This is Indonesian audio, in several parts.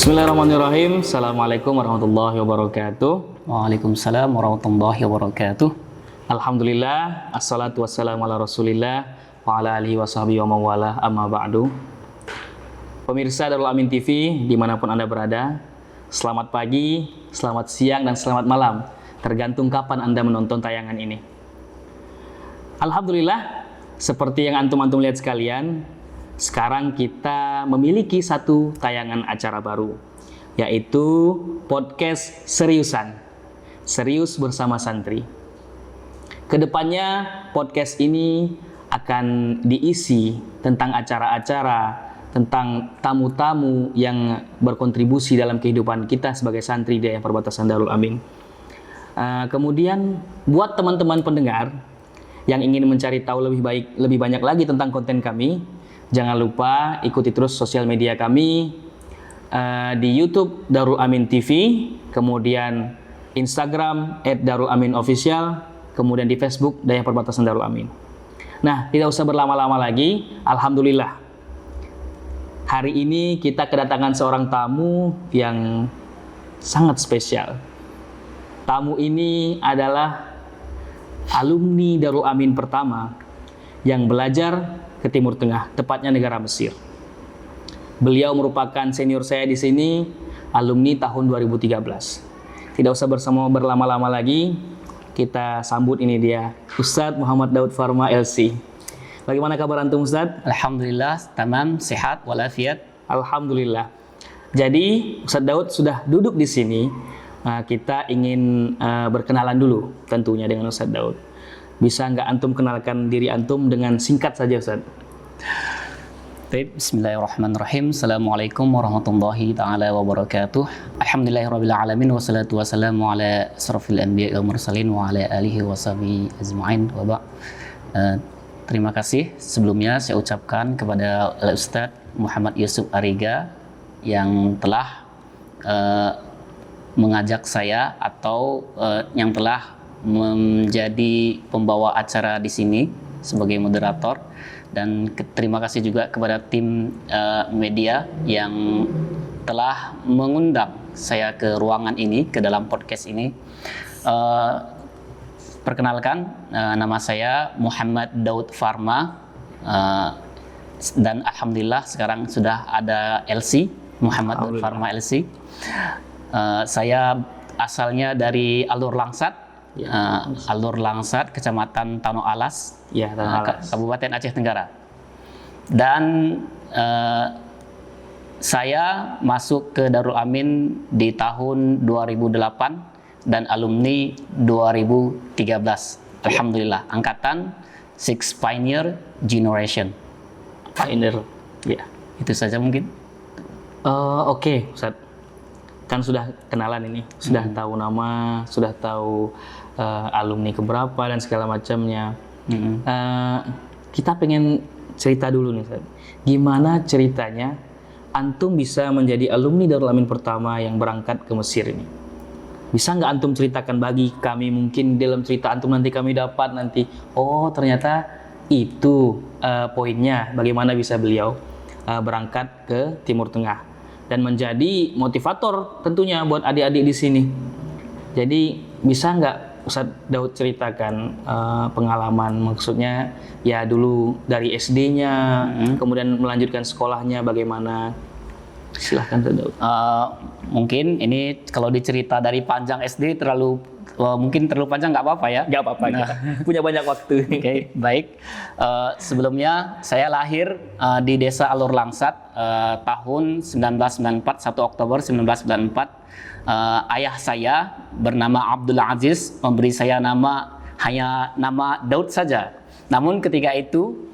Bismillahirrahmanirrahim. Assalamualaikum warahmatullahi wabarakatuh. Waalaikumsalam warahmatullahi wabarakatuh. Alhamdulillah, assalatu wassalamu ala rasulillah wa ala alihi wa sahbihi wa mawalah, amma ba'du. Pemirsa Darul Amin TV dimanapun Anda berada, selamat pagi, selamat siang, dan selamat malam, tergantung kapan Anda menonton tayangan ini. Alhamdulillah, seperti yang antum-antum lihat sekalian, sekarang kita memiliki satu tayangan acara baru, yaitu podcast seriusan, serius bersama santri. Kedepannya podcast ini akan diisi tentang acara-acara, tentang tamu-tamu yang berkontribusi dalam kehidupan kita sebagai santri di perbatasan Darul Amin. Kemudian buat teman-teman pendengar yang ingin mencari tahu lebih banyak lagi tentang konten kami, jangan lupa ikuti terus sosial media kami di YouTube Darul Amin TV, kemudian Instagram @darulaminofficial, kemudian di Facebook Daya Perbatasan Darul Amin. Nah, tidak usah berlama-lama lagi. Alhamdulillah, hari ini kita kedatangan seorang tamu yang sangat spesial. Tamu ini adalah alumni Darul Amin pertama yang belajar ke Timur Tengah, tepatnya negara Mesir. Beliau merupakan senior saya di sini, alumni tahun 2013. Tidak usah berlama-lama lagi, kita sambut ini dia, Ustadz Muhammad Daud Farma LC. Bagaimana kabar antum, Ustadz? Alhamdulillah, tamam, sehat walafiat. Alhamdulillah. Jadi Ustadz Daud sudah duduk di sini. Kita ingin berkenalan dulu tentunya dengan Ustadz Daud. Bisa nggak antum kenalkan diri antum dengan singkat saja, Ustaz? Baik, bismillahirrahmanirrahim. Assalamualaikum warahmatullahi ta'ala wabarakatuh. Alhamdulillahirabbil alamin, wassalatu wassalamu ala asrofil anbiya'i wal mursalin wa ala alihi wa sahbihi ajma'in wa ba'. Terima kasih sebelumnya saya ucapkan kepada Ustadz Muhammad Yusuf Ariga yang telah mengajak saya atau yang telah menjadi pembawa acara di sini sebagai moderator, dan terima kasih juga kepada tim media yang telah mengundang saya ke ruangan ini, ke dalam podcast ini. Perkenalkan, nama saya Muhammad Daud Farma, dan alhamdulillah sekarang sudah ada LC, Muhammad Daud Farma LC. Saya asalnya dari Alur Langsat. Alur Langsat, Kecamatan Tano Alas, ya, Kabupaten Aceh Tenggara. Dan saya masuk ke Darul Amin di tahun 2008 dan alumni 2013. Alhamdulillah, angkatan Six Pioneer Generation. Pioneer, ya. Itu saja mungkin. Oke, Ustaz. Kan sudah kenalan ini, sudah tahu nama, sudah tahu alumni keberapa dan segala macamnya. Kita pengen cerita dulu nih, Ustaz. Gimana ceritanya antum bisa menjadi alumni Darul Amin pertama yang berangkat ke Mesir ini? Bisa nggak antum ceritakan bagi kami, mungkin dalam cerita antum nanti kami dapat nanti, oh ternyata itu poinnya, bagaimana bisa beliau berangkat ke Timur Tengah dan menjadi motivator tentunya buat adik-adik di sini. Jadi bisa nggak Ustadz Daud ceritakan pengalaman, maksudnya ya dulu dari SD-nya, kemudian melanjutkan sekolahnya bagaimana? Silahkan Ustadz Daud. Mungkin ini kalau dicerita dari panjang SD mungkin terlalu panjang, nggak apa-apa ya? Nggak apa-apa, nah, punya banyak waktu. Oke, baik. Sebelumnya saya lahir di Desa Alur Langsat tahun 1994, 1 Oktober 1994. Ayah saya bernama Abdul Aziz memberi saya hanya nama Daud saja. Namun ketika itu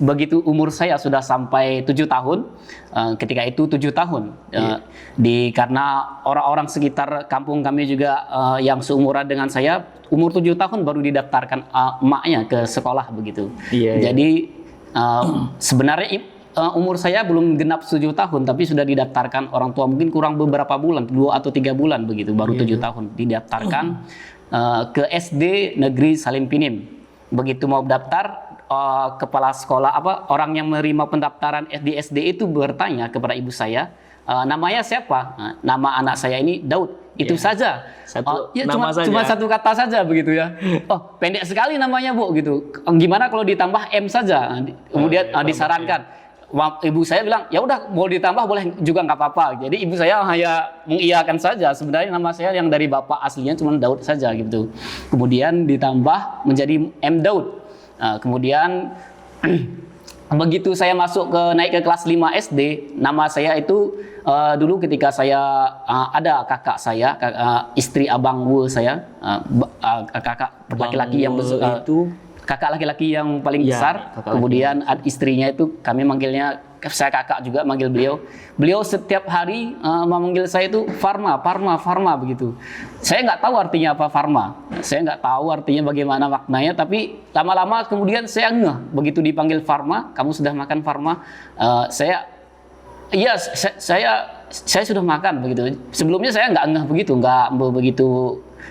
begitu umur saya sudah sampai 7 tahun, ketika itu 7 tahun, karena orang-orang sekitar kampung kami juga yang seumuran dengan saya, umur 7 tahun baru didaftarkan emaknya ke sekolah begitu. Jadi sebenarnya umur saya belum genap 7 tahun, tapi sudah didaftarkan orang tua, mungkin kurang beberapa bulan, 2 atau 3 bulan begitu, baru 7 tahun didaftarkan ke SD Negeri Salim Pinim. Begitu mau daftar, kepala sekolah orang yang menerima pendaftaran di SD itu bertanya kepada ibu saya, namanya siapa? Nama anak saya ini Daud. Itu saja. Nama saja. Cuma satu kata saja begitu ya. Oh, pendek sekali namanya Bu gitu. Gimana kalau ditambah M saja? Kemudian disarankan. Ibu saya bilang, ya udah mau ditambah boleh juga nggak apa-apa. Jadi ibu saya hanya mengiyakan saja. Sebenarnya nama saya yang dari bapak aslinya cuma Daud saja gitu. Kemudian ditambah menjadi M Daud. Kemudian begitu saya naik ke kelas 5 SD, nama saya itu dulu ketika saya ada kakak saya, istri abang Wu saya, kakak laki-laki yang besar itu, kakak laki-laki yang paling besar. Kemudian istrinya itu kami manggilnya, saya kakak juga manggil beliau. Beliau setiap hari memanggil saya itu Farma begitu. Saya nggak tahu artinya apa Farma. Saya nggak tahu artinya bagaimana maknanya. Tapi lama-lama kemudian saya ngeh. Begitu dipanggil Farma, kamu sudah makan Farma? Saya sudah makan begitu. Sebelumnya saya nggak ngeh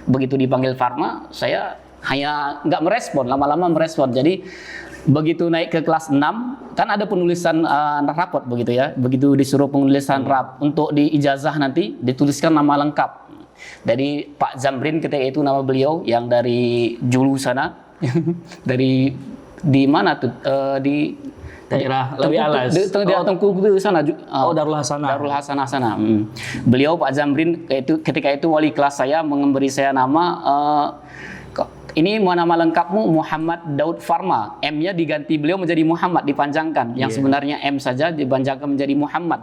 begitu dipanggil Farma, saya hanya nggak merespon. Lama-lama merespon. Jadi begitu naik ke kelas 6 kan ada penulisan rapot begitu ya. Begitu disuruh penulisan untuk di ijazah nanti dituliskan nama lengkap. Jadi Pak Zamrin ketika itu nama beliau yang dari Julu sana. Dari di mana tuh? Di daerah lebih alas. Tengku itu sana. Darul Hasanah. Darul Hasanah sana. Beliau Pak Zamrin ketika itu wali kelas saya memberi saya nama ini nama lengkapmu Muhammad Daud Farma. M-nya diganti beliau menjadi Muhammad, dipanjangkan. Yang sebenarnya M saja dipanjangkan menjadi Muhammad.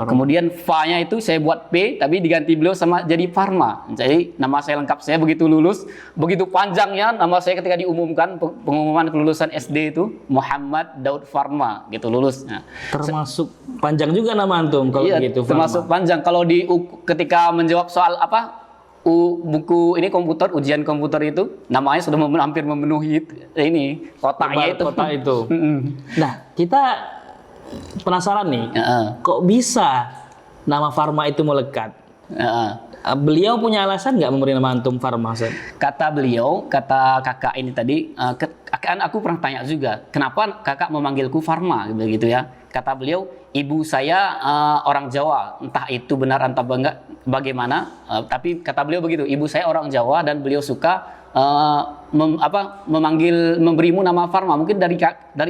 Kemudian Fa-nya itu saya buat P, tapi diganti beliau sama jadi Farma. Jadi nama saya lengkap saya begitu lulus, begitu panjangnya nama saya ketika diumumkan pengumuman kelulusan SD itu Muhammad Daud Farma gitu lulus. Termasuk panjang juga nama antum kalau begitu. Termasuk panjang. Kalau ketika menjawab soal buku ini komputer, ujian komputer itu namanya sudah hampir memenuhi ini kotaknya itu. Nah, kita penasaran nih, kok bisa nama Farma itu melekat? Beliau punya alasan nggak memberi nama antum Farma? Kata beliau, kata kakak ini tadi, kan aku pernah tanya juga, kenapa kakak memanggilku Farma begitu ya? Kata beliau, ibu saya orang Jawa, entah itu benar entah enggak bagaimana, tapi kata beliau begitu, ibu saya orang Jawa dan beliau suka memberimu nama Farma. Mungkin dari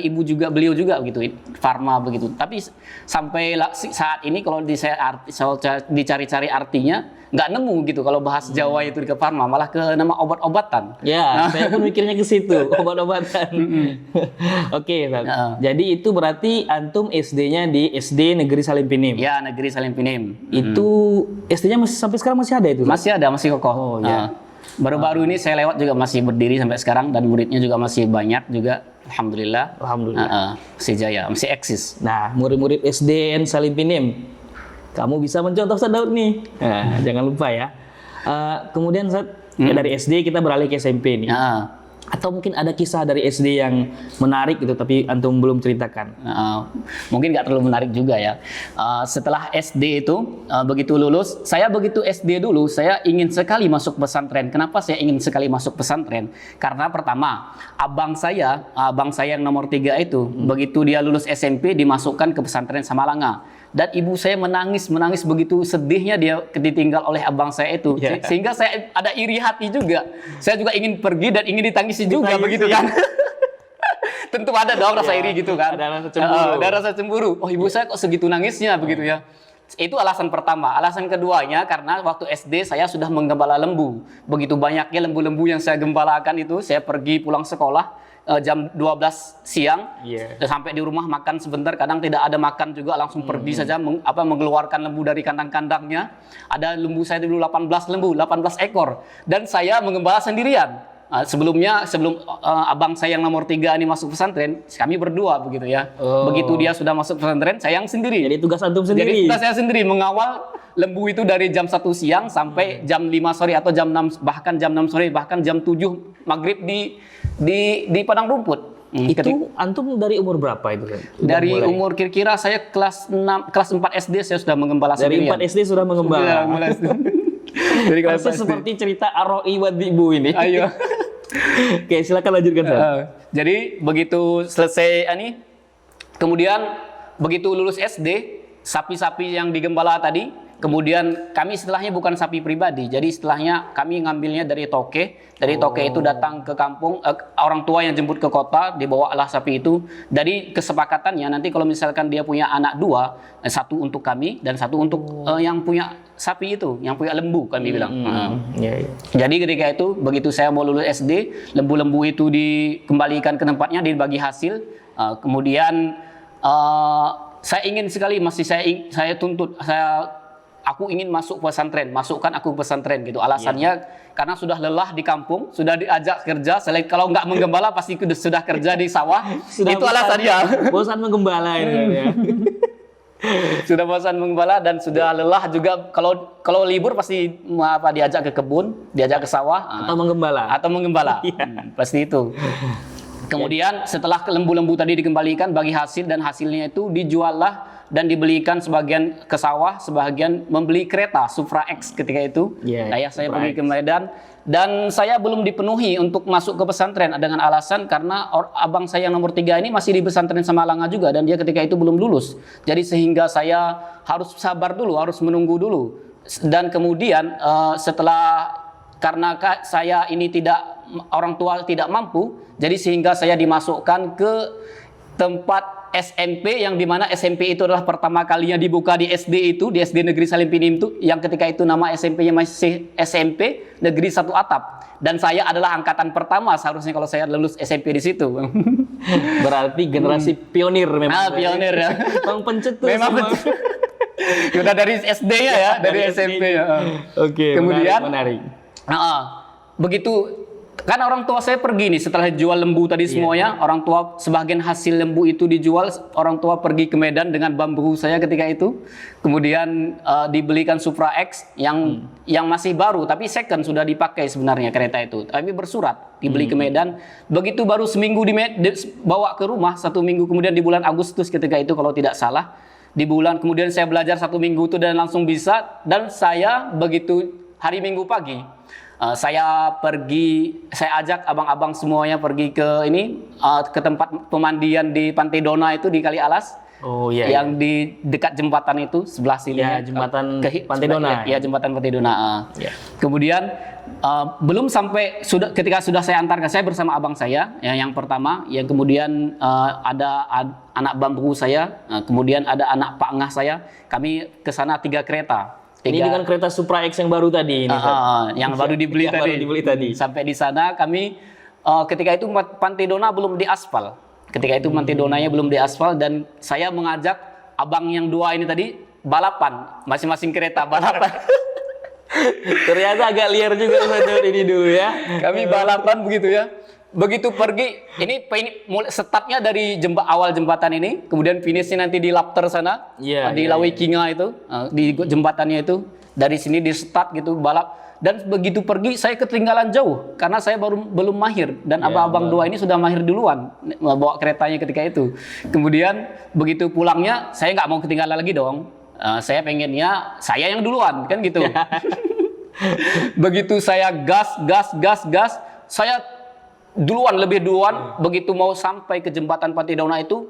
ibu juga, beliau juga begitu, Farma begitu. Tapi sampai saat ini kalau dicari-cari artinya nggak nemu gitu. Kalau bahas Jawa itu ke Farma, malah ke nama obat-obatan. Ya, saya pun mikirnya ke situ, obat-obatan. Oke, jadi itu berarti antum SD-nya di SD Negeri Salim Pinim. Ya, Negeri Salim Pinim. Itu SD-nya sampai sekarang masih ada itu? Masih ada, masih kokoh. Baru-baru ini saya lewat juga masih berdiri sampai sekarang dan muridnya juga masih banyak juga. Alhamdulillah. Masih jaya, masih eksis. Nah, murid-murid SDN Salim Pinim, kamu bisa mencontoh Ustaz Daud nih. Nah, jangan lupa ya. Kemudian dari SD kita beralih ke SMP nih. Atau mungkin ada kisah dari SD yang menarik gitu, tapi antum belum ceritakan. Mungkin nggak terlalu menarik juga ya. Setelah SD itu, begitu lulus, saya begitu SD dulu, saya ingin sekali masuk pesantren. Kenapa saya ingin sekali masuk pesantren? Karena pertama, abang saya yang nomor 3 itu, begitu dia lulus SMP, dimasukkan ke pesantren Samalanga. Dan ibu saya menangis begitu sedihnya dia ditinggal oleh abang saya itu, sehingga saya ada iri hati juga. Saya juga ingin pergi dan ingin ditangisi juga begitu kan. Tentu ada dong rasa iri gitu kan. Ada rasa cemburu. Oh, ibu saya kok segitu nangisnya begitu ya. Itu alasan pertama. Alasan keduanya karena waktu SD saya sudah menggembala lembu. Begitu banyaknya lembu-lembu yang saya gembalakan itu, saya pergi pulang sekolah jam 12 siang, sampai di rumah makan sebentar, kadang tidak ada makan juga, langsung pergi saja mengeluarkan lembu dari kandang-kandangnya. Ada lembu saya dulu 18 ekor, dan saya mengembala sendirian. Sebelum abang saya yang nomor 3 ini masuk pesantren, kami berdua begitu ya. Begitu dia sudah masuk pesantren, saya yang sendiri. Jadi tugas antum sendiri. Jadi tugas saya sendiri mengawal lembu itu dari jam 1 siang sampai jam 5 sore atau jam 6, bahkan jam 6 sore, bahkan jam 7 maghrib di padang rumput. Itu antum dari umur berapa itu? Dari umur kira-kira saya kelas 4 SD saya sudah mengembala sendirian. Dari 4 SD sudah mengembala. Dari kelas seperti cerita Ar-Ra'i wa Dhi'bu ini. Ayo. Oke, silakan lanjutkan. Jadi begitu selesai kemudian begitu lulus SD, sapi-sapi yang digembala tadi. Kemudian kami istilahnya bukan sapi pribadi, jadi istilahnya kami ngambilnya dari toke. Dari toke itu datang ke kampung, orang tua yang jemput ke kota, dibawalah sapi itu. Dari kesepakatannya nanti kalau misalkan dia punya anak 2, satu untuk kami dan satu untuk yang punya sapi itu, yang punya lembu kami bilang. Iya. Jadi ketika itu begitu saya mau lulus SD, lembu-lembu itu dikembalikan ke tempatnya, dibagi hasil. Kemudian saya ingin sekali, saya tuntut, aku ingin masuk pesantren, masukkan aku pesantren gitu. Alasannya karena sudah lelah di kampung, sudah diajak kerja. Selain kalau nggak menggembala pasti sudah kerja di sawah. Itu alasannya. Bosan menggembala ini ya. Sudah bosan menggembala dan sudah lelah juga. Kalau libur pasti diajak ke kebun, diajak ke sawah Atau menggembala. Pasti itu. Kemudian setelah lembu-lembu tadi dikembalikan bagi hasil, dan hasilnya itu dijual lah dan dibelikan sebagian ke sawah, sebagian membeli kereta Supra X ketika itu. Ayah saya pergi ke Medan dan saya belum dipenuhi untuk masuk ke pesantren dengan alasan karena abang saya yang nomor 3 ini masih di pesantren Samalanga juga dan dia ketika itu belum lulus. Jadi sehingga saya harus sabar dulu, harus menunggu dulu. Dan kemudian setelah karena saya ini orang tua tidak mampu, jadi sehingga saya dimasukkan ke tempat SMP yang dimana SMP itu adalah pertama kalinya dibuka di SD itu, di SD Negeri Salim Pinim itu, yang ketika itu nama SMP-nya masih SMP Negeri 1 Atap. Dan saya adalah angkatan pertama seharusnya kalau saya lulus SMP di situ. Berarti generasi pionir memang. Pionir ya. Bang pencetus. Memang betul. Sudah dari SD-nya ya, dari SMP ya. Oke, kemudian menarik. Begitu kan orang tua saya pergi nih setelah jual lembu tadi semuanya, orang tua sebagian hasil lembu itu dijual, orang tua pergi ke Medan dengan bambu saya ketika itu. Kemudian dibelikan Supra X yang masih baru tapi second, sudah dipakai sebenarnya kereta itu. Tapi bersurat dibeli ke Medan. Begitu baru seminggu bawa ke rumah, 1 minggu kemudian di bulan Agustus ketika itu kalau tidak salah. Kemudian saya belajar 1 minggu itu dan langsung bisa, dan saya begitu hari Minggu pagi saya ajak abang-abang semuanya pergi ke ke tempat pemandian di Pantai Dona itu di Kali Alas. Yang di dekat jembatan itu sebelah sini. Ya, jembatan Pantai Dona. Ya, jembatan Pantai Dona. Kemudian belum sampai ketika sudah saya antarkan, saya bersama abang saya yang pertama, yang kemudian ada anak bambu saya, kemudian ada anak Pak Ngah saya. Kami ke sana 3 kereta. Ini dengan kereta Supra X yang baru tadi ini. Yang baru dibeli tadi. Sampai di sana kami ketika itu Pantai Dona belum diaspal. Ketika itu Pantai Donanya belum diaspal dan saya mengajak abang yang 2 ini tadi balapan, masing-masing kereta balapan. Ternyata agak liar juga ini dulu ya. Kami balapan begitu ya. Begitu pergi, ini mulai startnya dari awal jembatan ini, kemudian finishnya nanti di Lapter sana, di Lawi Kinga itu, di jembatannya itu. Dari sini di start gitu balap, dan begitu pergi saya ketinggalan jauh karena saya belum mahir, dan abang-abang 2 ini sudah mahir duluan bawa keretanya ketika itu. Kemudian begitu pulangnya saya nggak mau ketinggalan lagi dong, saya pengennya saya yang duluan kan gitu. Begitu saya gas, saya lebih duluan. Begitu mau sampai ke jembatan Pantai Dona itu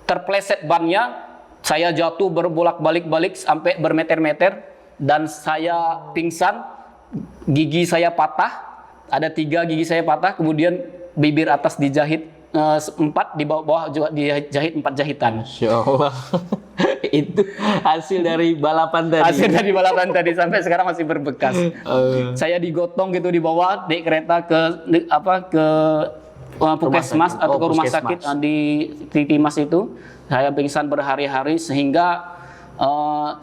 terpleset bannya, saya jatuh berbolak-balik sampai bermeter-meter dan saya pingsan, gigi saya patah, ada 3 gigi saya patah, kemudian bibir atas dijahit 4, di bawah juga dijahit 4 jahitan. Masya Allah. Itu hasil dari balapan tadi. Hasil dari balapan tadi sampai sekarang masih berbekas. Saya digotong gitu, dibawa di kereta ke puskesmas atau ke rumah sakit di Titimas itu. Saya pingsan berhari-hari sehingga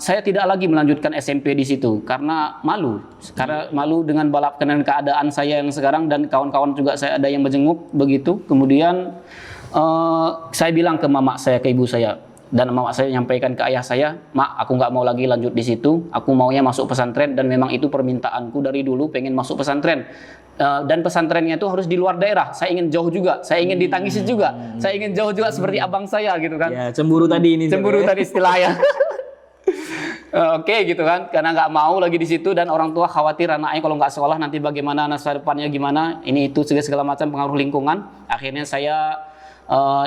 saya tidak lagi melanjutkan SMP di situ karena malu. Karena malu dengan keadaan saya yang sekarang, dan kawan-kawan juga saya ada yang menjenguk begitu. Kemudian saya bilang ke mama saya, ke ibu saya, dan mama saya menyampaikan ke ayah saya, "Mak, aku nggak mau lagi lanjut di situ. Aku maunya masuk pesantren, dan memang itu permintaanku dari dulu, pengen masuk pesantren. Dan pesantrennya itu harus di luar daerah. Saya ingin jauh juga. Saya ingin ditangisi juga. Saya ingin jauh juga seperti abang saya gitu kan." Ya, cemburu tadi ini. Cemburu tadi istilahnya. Oke gitu kan, karena nggak mau lagi di situ dan orang tua khawatir anaknya kalau nggak sekolah nanti bagaimana, masa depannya gimana, ini itu segala macam pengaruh lingkungan. Akhirnya saya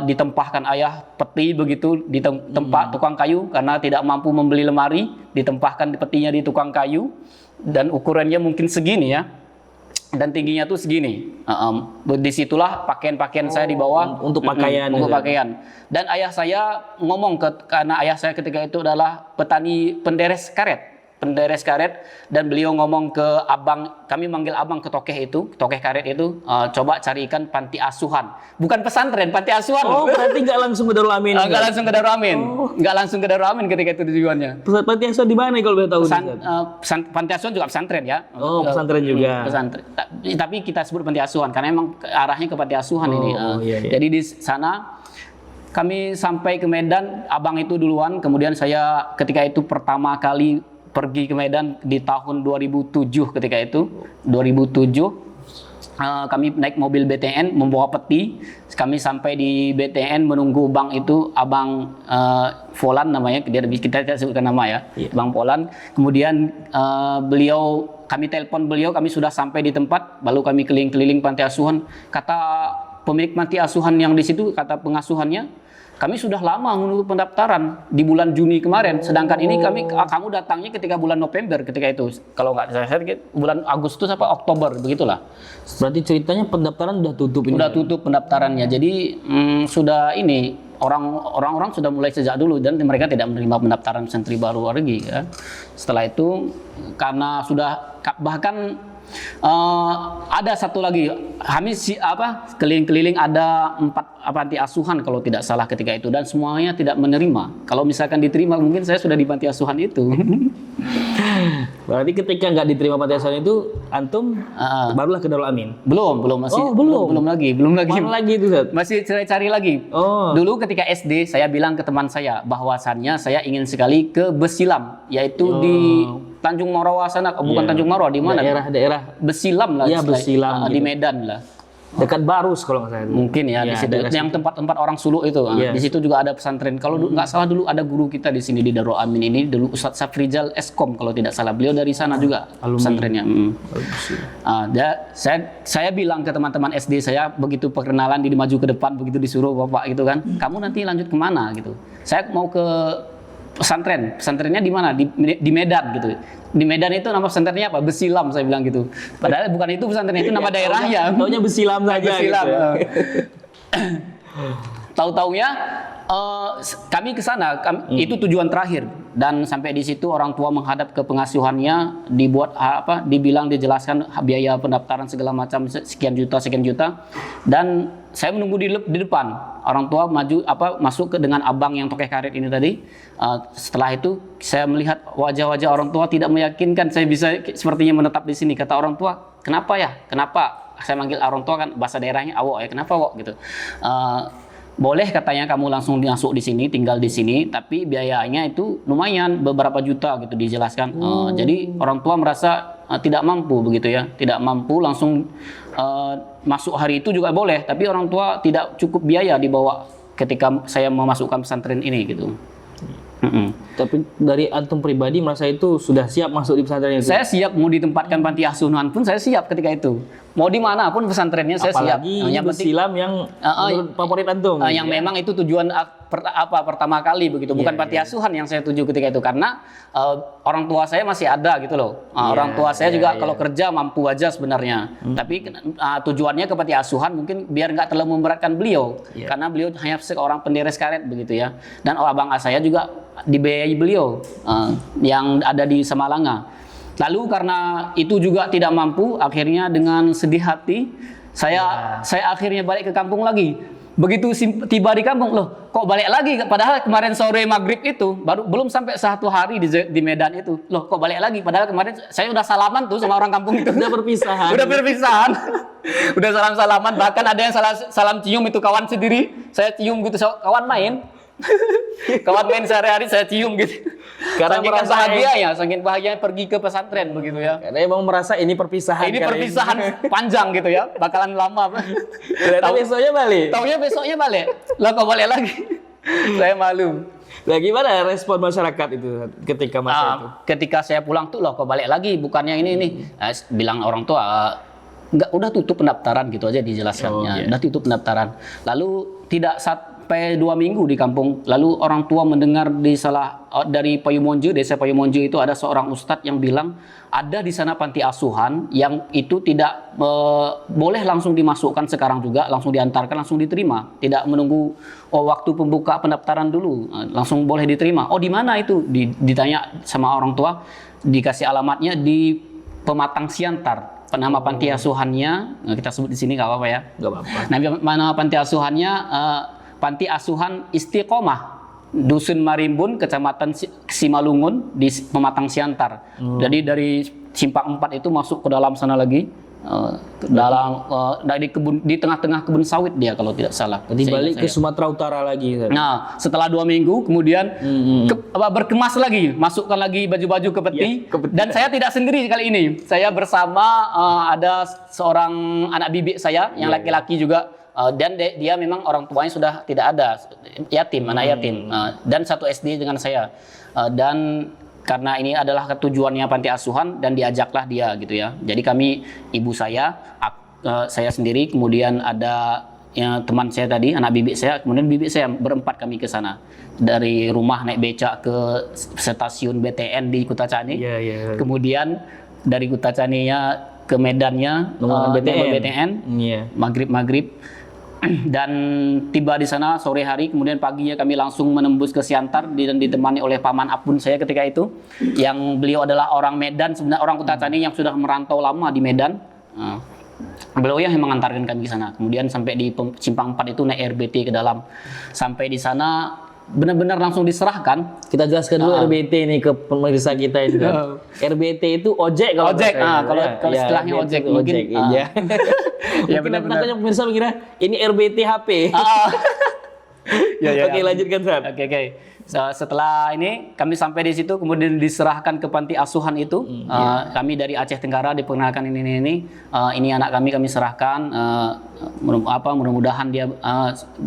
ditempahkan ayah peti begitu di tempat tukang kayu karena tidak mampu membeli lemari, ditempahkan di petinya di tukang kayu dan ukurannya mungkin segini ya. Dan tingginya tuh segini. Disitulah pakaian-pakaian saya dibawa untuk pakaian. Untuk pakaian. Dan ayah saya ngomong karena ayah saya ketika itu adalah penderes karet, dan beliau ngomong ke abang, kami manggil abang ke tokeh karet itu, coba carikan panti asuhan, bukan pesantren, panti asuhan. Oh, berarti nggak langsung ke Darul Amin? Nggak langsung ke Darul Amin, nggak langsung ke Darul Amin ketika itu tujuannya. Pusat panti asuhan di mana kalau boleh tahu? Panti asuhan juga pesantren ya. Oh, pesantren juga. Pesantren. Tapi kita sebut panti asuhan karena emang arahnya ke panti asuhan ini. Iya. Jadi di sana kami sampai ke Medan, abang itu duluan, kemudian saya ketika itu pertama kali pergi ke Medan di tahun 2007 ketika itu. 2007 kami naik mobil BTN membawa peti. Kami sampai di BTN menunggu bang itu, abang Volan namanya, kita tidak sebutkan nama ya. Iya. Bang Volan. Kemudian kami telepon beliau, kami sudah sampai di tempat, lalu kami keliling-keliling panti asuhan. Kata pemilik panti asuhan yang di situ, kata pengasuhannya, kami sudah lama menunggu pendaftaran di bulan Juni kemarin, sedangkan ini kamu datangnya ketika bulan November ketika itu. Kalau nggak saya bulan Agustus apa Oktober begitulah. Berarti ceritanya pendaftaran udah tutup ini. Udah tutup pendaftarannya. Jadi sudah ini orang-orang sudah mulai sejak dulu dan mereka tidak menerima pendaftaran santri baru lagi ya. Setelah itu karena sudah bahkan ada satu lagi, kami keliling-keliling ada 4 panti asuhan kalau tidak salah ketika itu, dan semuanya tidak menerima. Kalau misalkan diterima mungkin saya sudah di panti asuhan itu. Berarti ketika nggak diterima panti asuhan itu, antum barulah ke Darul Amin? Belum masih. Oh, belum lagi. Mana lagi itu, Ustaz? Masih cari lagi. Oh. Dulu ketika SD saya bilang ke teman saya bahwasannya saya ingin sekali ke Besilam, yaitu di Tanjung Marwah sana, bukan Tanjung Marwah, di mana? Daerah Besilam lah. Iya, Besilam di gitu. Medan lah. Dekat Barus kalau nggak salah. Mungkin ya, di situ. Yang tempat-tempat orang suluk itu. Di situ juga ada pesantren. Kalau nggak salah dulu ada guru kita di sini di Darul Amin ini, dulu Ustadz Safrizal Eskom kalau tidak salah. Beliau dari sana juga pesantrennya. Saya bilang ke teman-teman SD saya begitu perkenalan, maju ke depan begitu disuruh bapak gitu kan. Kamu nanti lanjut kemana gitu? Saya mau ke pesantrennya di mana? Di Medan gitu. Di Medan itu nama pesantrennya apa? Besilam, saya bilang gitu. Padahal bukan itu pesantrennya, itu nama daerahnya. Taunya Besilam saja. Besilam. Gitu. Tahu-taunya kami ke sana, itu tujuan terakhir, dan sampai di situ orang tua menghadap ke pengasuhannya, dijelaskan biaya pendaftaran segala macam sekian juta, dan saya menunggu di depan. Orang tua masuk dengan abang yang tokeh karet ini tadi. Setelah itu saya melihat wajah-wajah orang tua tidak meyakinkan saya bisa sepertinya menetap di sini. Kata orang tua, kenapa ya? Kenapa? Saya manggil orang tua kan bahasa daerahnya awok ya. Kenapa wok gitu? Boleh katanya kamu langsung masuk di sini, tinggal di sini, tapi biayanya itu lumayan beberapa juta gitu dijelaskan. Jadi orang tua merasa tidak mampu begitu ya, tidak mampu langsung masuk hari itu juga boleh, tapi orang tua tidak cukup biaya dibawa ketika saya memasukkan pesantren ini gitu. Tapi dari antum pribadi merasa itu sudah siap masuk di pesantren itu? Saya siap, mau ditempatkan panti asuhan pun saya siap ketika itu. Mau di mana pun pesantrennya saya siap. Apalagi yang Besilam yang favorit antum. Yang memang itu tujuan pertama kali begitu, bukan panti asuhan yang saya tuju ketika itu, karena orang tua saya masih ada gitu loh. Orang tua saya juga kalau kerja mampu aja sebenarnya. Tapi tujuannya ke panti asuhan mungkin biar nggak terlalu memberatkan beliau, karena beliau hanya seorang penderes karet begitu ya. Dan abang saya juga dibiayai beliau yang ada di Samalanga. Lalu karena itu juga tidak mampu, akhirnya dengan sedih hati saya akhirnya balik ke kampung lagi. Begitu tiba di kampung, loh kok balik lagi? Padahal kemarin sore maghrib itu belum sampai 1 hari di Medan itu. Loh kok balik lagi? Padahal kemarin saya udah salaman tuh sama orang kampung itu. Udah perpisahan. Udah salam-salaman. Bahkan ada yang salam cium itu kawan sendiri. Saya cium gitu, kawan main. Kawan main sehari-hari saya cium gitu. Karena saking bahagia pergi ke pesantren begitu ya. Karena emang merasa ini perpisahan. Ini perpisahan panjang gitu ya, bakalan lama. Besoknya balik. Taunya besoknya balik. Lah kok balik lagi? Saya malu. Nah, gimana respon masyarakat itu ketika masa itu? Ketika saya pulang tuh loh, kok balik lagi, bukannya ini. Bilang orang tua, nggak, udah tutup pendaftaran gitu aja dijelaskannya. Udah tutup pendaftaran. Lalu tidak sampai 2 minggu di kampung, lalu orang tua mendengar dari Payumonjo, desa Payumonjo itu ada seorang ustadz yang bilang ada di sana panti asuhan yang itu tidak boleh langsung dimasukkan sekarang juga, langsung diantarkan, langsung diterima, tidak menunggu waktu pembuka pendaftaran dulu, langsung boleh diterima. Oh, di mana itu? Ditanya sama orang tua, dikasih alamatnya di Pematang Siantar. Nama panti asuhannya kita sebut di sini nggak apa-apa ya. Nggak apa-apa. Nah, nama panti asuhannya Panti Asuhan Istiqomah, Dusun Marimbun, Kecamatan Simalungun di Pematang Siantar. Jadi dari Simpang 4 itu masuk ke dalam sana lagi, dari kebun, di tengah-tengah kebun sawit dia kalau tidak salah. Jadi balik ke Sumatera Utara lagi. Nah, setelah 2 minggu kemudian berkemas lagi, masukkan lagi baju-baju ke peti. Dan saya tidak sendiri kali ini. Saya bersama ada seorang anak bibik saya yang laki-laki juga. Dan dia memang orang tuanya sudah tidak ada, yatim, anak yatim, dan satu SD dengan saya, dan karena ini adalah tujuannya panti asuhan dan diajaklah dia gitu ya. Jadi kami, ibu saya sendiri, kemudian ada teman saya tadi, anak bibik saya, kemudian bibik saya, berempat kami ke sana. Dari rumah naik becak ke stasiun BTN di Kutacani, kemudian dari Kutacaninya ke Medannya BTN, maghrib. Dan tiba di sana sore hari, kemudian paginya kami langsung menembus ke Siantar dan ditemani oleh paman apun saya ketika itu, yang beliau adalah orang Medan, sebenarnya orang Kutacani yang sudah merantau lama di Medan. Beliau yang mengantarkan kami ke sana. Kemudian sampai di Simpang 4 itu naik RBT ke dalam. Sampai di sana benar-benar langsung diserahkan. Kita jelaskan dulu RBT ini ke pemirsa kita itu. RBT itu ojek kalau kalau istilahnya ojek mungkin. Ya benar-benar. Makanya pemirsa mengira ini RBT HP. Oke, lanjutkan Sat. Oke. Setelah ini kami sampai di situ, kemudian diserahkan ke panti asuhan itu. Kami dari Aceh Tenggara diperkenalkan ini anak kami serahkan. Mudah-mudahan dia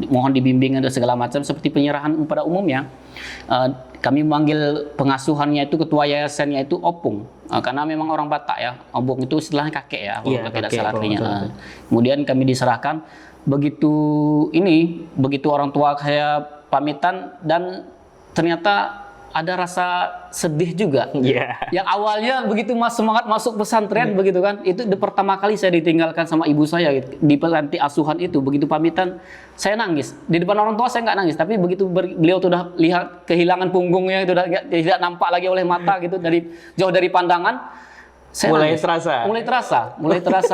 mohon dibimbing dan segala macam seperti penyerahan pada umumnya. Kami memanggil pengasuhannya itu, ketua yayasannya itu Opung, karena memang orang Batak ya. Opung itu istilahnya kakek ya, kalau tidak salah artinya. Kemudian kami diserahkan. Begitu orang tua saya pamitan, dan ternyata ada rasa sedih juga. Yang awalnya begitu semangat masuk pesantren begitu kan, itu pertama kali saya ditinggalkan sama ibu saya di panti asuhan itu. Begitu pamitan saya nangis. Di depan orang tua saya nggak nangis, tapi begitu beliau sudah lihat kehilangan punggungnya, itu tidak nampak lagi oleh mata gitu, jauh dari pandangan. Saya mulai terasa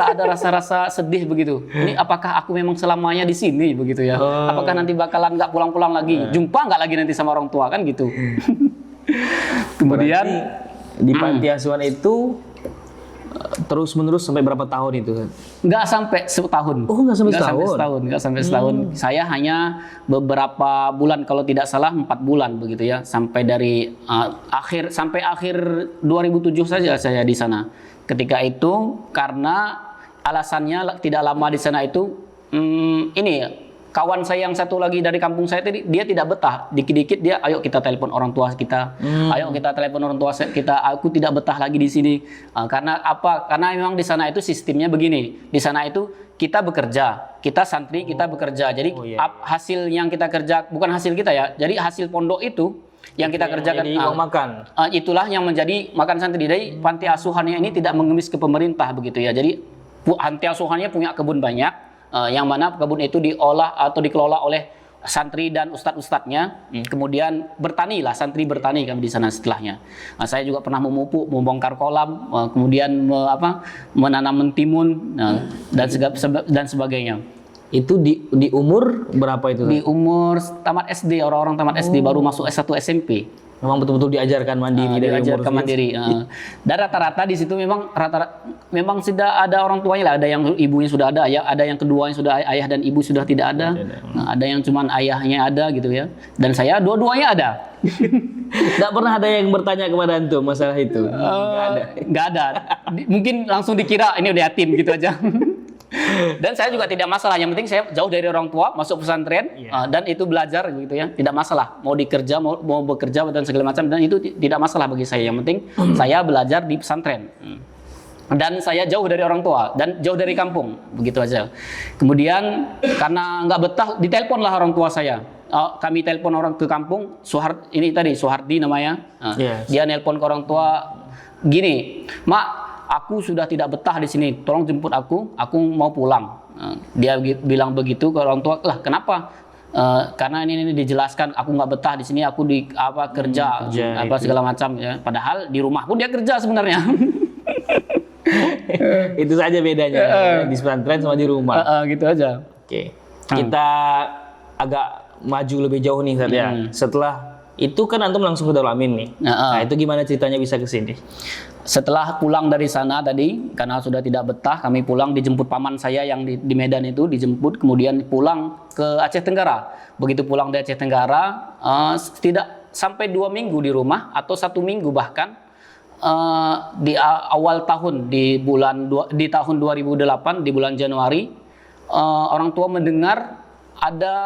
ada rasa-rasa sedih begitu. Ini apakah aku memang selamanya di sini begitu ya? Apakah nanti bakalan nggak pulang-pulang lagi? Jumpa nggak lagi nanti sama orang tua kan gitu. Kemudian di panti asuhan itu terus-menerus sampai berapa tahun itu? Nggak sampai setahun. Oh, nggak sampai setahun. Saya hanya beberapa bulan, kalau tidak salah 4 bulan begitu ya. Sampai dari akhir 2007 saja saya di sana. Ketika itu karena alasannya tidak lama di sana itu, kawan saya yang satu lagi dari kampung saya tadi, dia tidak betah. Dikit-dikit dia, ayo kita telepon orang tua kita. Ayo kita telepon orang tua kita. Aku tidak betah lagi di sini. Karena apa? Karena memang di sana itu sistemnya begini. Di sana itu kita bekerja, kita santri, kita bekerja. Jadi hasil yang kita kerja, bukan hasil kita ya. Jadi hasil pondok itu yang kita kerjakan, itulah yang menjadi makan santri. Jadi panti asuhannya ini tidak mengemis ke pemerintah begitu ya. Jadi panti asuhannya punya kebun banyak. Yang mana kebun itu diolah atau dikelola oleh santri dan ustadz-ustadznya. Kemudian santri bertani kami di sana setelahnya. Saya juga pernah memupuk, membongkar kolam, kemudian menanam mentimun dan sebagainya. Itu di umur berapa itu? Di umur tamat SD, orang-orang tamat SD baru masuk S1 SMP. Memang betul-betul diajarkan mandiri dari umur mandiri. Dan rata-rata di situ memang sudah ada orang tuanya lah, ada yang ibunya sudah ada, ada yang keduanya sudah ayah dan ibu sudah tidak ada. Ada yang cuman ayahnya ada gitu ya. Dan saya dua-duanya ada. Tidak pernah ada yang bertanya kepada antum masalah itu? Nggak ada. Mungkin langsung dikira ini udah yatim gitu aja. Dan saya juga tidak masalah, yang penting saya jauh dari orang tua, masuk pesantren, dan itu belajar gitu ya, tidak masalah. Mau dikerja, mau bekerja dan segala macam, dan itu tidak masalah bagi saya. Yang penting saya belajar di pesantren. Dan saya jauh dari orang tua dan jauh dari kampung, begitu aja. Kemudian karena nggak betah, ditelepon lah orang tua saya. Kami telepon orang ke kampung, Suhardi namanya. Dia nelpon ke orang tua, gini, Mak, aku sudah tidak betah di sini, tolong jemput aku mau pulang. Dia bilang begitu ke orang tua, lah kenapa? Karena ini dijelaskan, aku nggak betah di sini, aku kerja segala macam ya. Padahal di rumah pun dia kerja sebenarnya. Itu saja bedanya di pesantren sama di rumah. Gitu aja. Oke. Kita agak maju lebih jauh nih Ustaz ya. Setelah itu kan antum langsung ke Darul Amin nih. Nah, itu gimana ceritanya bisa ke sini? Setelah pulang dari sana tadi, karena sudah tidak betah, kami pulang, dijemput paman saya yang di Medan itu, dijemput, kemudian pulang ke Aceh Tenggara. Begitu pulang dari Aceh Tenggara, tidak sampai 2 minggu di rumah atau 1 minggu bahkan, di awal tahun di tahun 2008 di bulan Januari, orang tua mendengar ada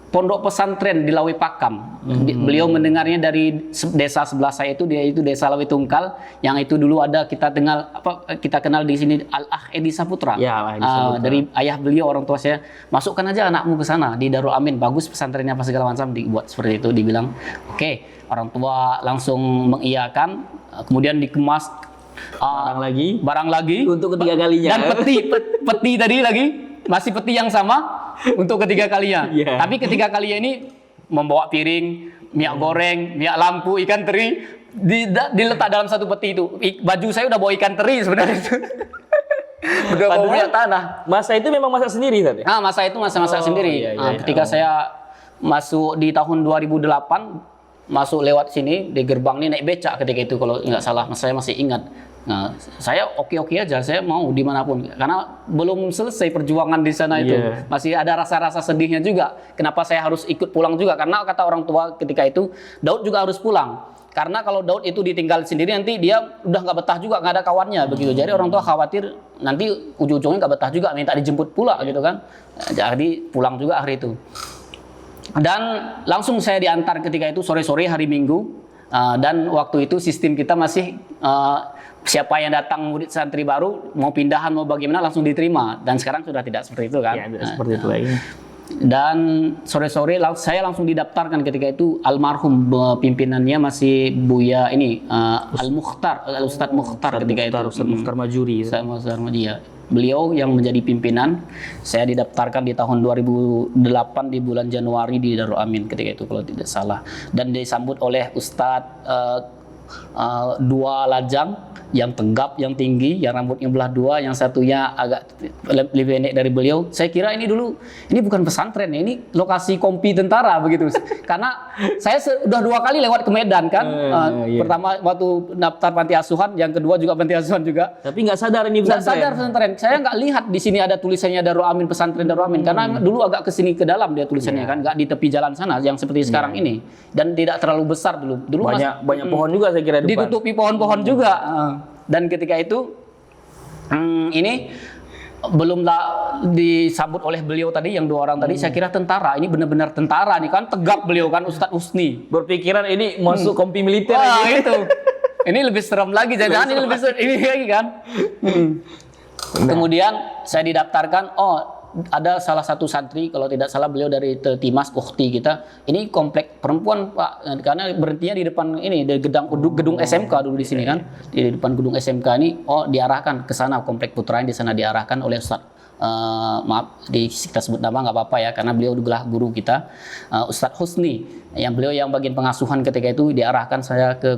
pondok pesantren di Lawe Pakam. Beliau mendengarnya dari desa sebelah saya itu, dia itu desa Lawe Tungkal, yang itu dulu ada kita kenal di sini Al-Ah Edi Saputra. Ya, Saputra. Dari ayah beliau, orang tua saya, masukkan aja anakmu ke sana di Darul Amin, bagus pesantrennya apa segala macam, dibuat seperti itu, dibilang. Oke, orang tua langsung mengiyakan, kemudian dikemas barang lagi untuk ketiga kalinya. Dan peti tadi lagi masih peti yang sama untuk ketiga kalinya. Tapi ketiga kalinya ini membawa piring, minyak goreng, minyak lampu, ikan teri, diletak dalam satu peti itu. Baju saya udah bawa ikan teri sebenarnya itu. Udah bawa minyak tanah. Masa itu memang masak sendiri tadi? Masa itu masak sendiri. Ketika saya masuk di tahun 2008, masuk lewat sini di gerbang ini naik becak ketika itu kalau nggak salah, saya masih ingat. Nah, saya oke aja, saya mau dimanapun karena belum selesai perjuangan di sana itu, masih ada rasa-rasa sedihnya juga. Kenapa saya harus ikut pulang juga? Karena kata orang tua ketika itu, Daud juga harus pulang. Karena kalau Daud itu ditinggal sendiri nanti dia udah nggak betah juga, nggak ada kawannya begitu. Jadi orang tua khawatir nanti ujung-ujungnya nggak betah juga, minta dijemput pula gitu kan. Jadi pulang juga hari itu. Dan langsung saya diantar ketika itu sore-sore hari Minggu. Dan waktu itu sistem kita masih siapa yang datang murid santri baru mau pindahan mau bagaimana langsung diterima, dan sekarang sudah tidak seperti itu kan. Seperti itu lagi. Dan sore-sore saya langsung didaftarkan ketika itu, almarhum pimpinannya masih Buya ini Ustadz Mukhtar ketika itu. Ustadz Mukhtar Majuri. Ustadz Mukhtar Majuri ya. Beliau yang menjadi pimpinan. Saya didaftarkan di tahun 2008 di bulan Januari di Darul Amin ketika itu kalau tidak salah, dan disambut oleh Ustadz dua lajang, yang tegap, yang tinggi, yang rambutnya belah dua, yang satunya agak lebih pendek dari beliau. Saya kira ini bukan pesantren, ini lokasi kompi tentara begitu. Karena saya sudah 2 kali lewat ke Medan kan. Pertama waktu daftar panti asuhan, yang kedua juga panti asuhan juga. Tapi nggak sadar ini pesantren. Nggak sadar pesantren. Saya nggak lihat di sini ada tulisannya Darul Amin, pesantren Darul Amin. Karena dulu agak kesini ke dalam dia tulisannya kan, nggak di tepi jalan sana yang seperti sekarang ini. Dan tidak terlalu besar dulu. Banyak pohon juga saya kira di depan. Ditutupi pohon-pohon juga. Dan ketika itu ini belumlah disambut oleh beliau tadi, yang 2 orang tadi, saya kira tentara. Ini benar-benar tentara nih kan, tegap beliau kan, Ustadz Husni. Berpikiran ini masuk kompi militer. Wah, itu. Ini lebih serem lagi, jangan ini lebih serem ini lagi kan. Kemudian saya didaftarkan, ada salah satu santri, kalau tidak salah beliau dari Timas, ukhti kita. Ini komplek perempuan Pak, karena berhentinya di depan ini, di gedung SMK dulu di sini kan. Di depan gedung SMK ini, diarahkan ke sana, komplek putranya di sana diarahkan oleh Ustadz. Maaf, kita sebut nama nggak apa-apa ya, karena beliau adalah guru kita, Ustadz Husni. Yang beliau yang bagian pengasuhan ketika itu, diarahkan saya ke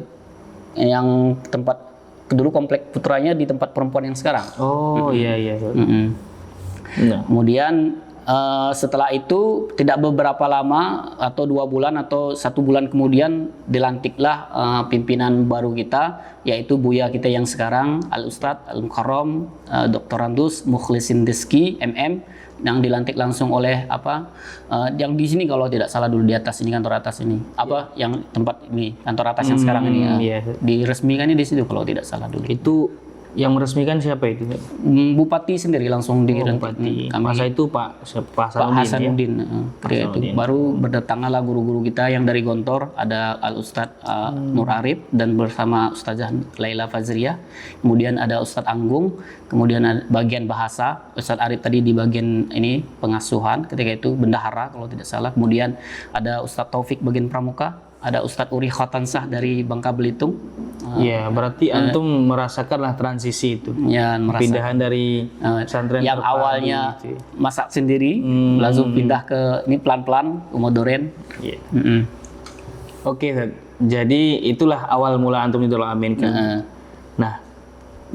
yang tempat, dulu komplek putranya di tempat perempuan yang sekarang. Iya. Nah. Kemudian setelah itu tidak beberapa lama atau 2 bulan atau 1 bulan kemudian dilantiklah pimpinan baru kita, yaitu Buya kita yang sekarang, Al Ustadz Al Mukarram Dr. Randus Mukhlisin Rizki MM, yang dilantik langsung oleh yang di sini kalau tidak salah dulu di atas ini, kantor atas ini yang tempat ini kantor atas yang sekarang ini diresmikannya di situ kalau tidak salah dulu. Itu Yang meresmikan siapa itu? Bupati sendiri langsung dilantik. Bupati. Kami Masa itu Pak Pak Hasanuddin. Ketika itu baru berdatanganlah guru-guru kita yang dari Gontor, ada Al Ustadz Nur Arif dan bersama Ustazah Laila Fazriyah. Kemudian ada Ustadz Anggung, kemudian ada bagian bahasa Ustadz Arif tadi di bagian ini pengasuhan ketika itu bendahara kalau tidak salah. Kemudian ada Ustadz Taufik bagian pramuka, ada Ustadz Uri Khotansah dari Bangka Belitung. Iya, berarti antum merasakanlah transisi itu. Ya, merasa Pindahan dari pesantren yang terpadu awalnya gitu ya. masak sendiri, langsung pindah ke ini pelan-pelan ke Modoren. Iya. Mm-mm. Oke, Ustaz. Jadi itulah awal mula antum Nidul Amin kan. Nah,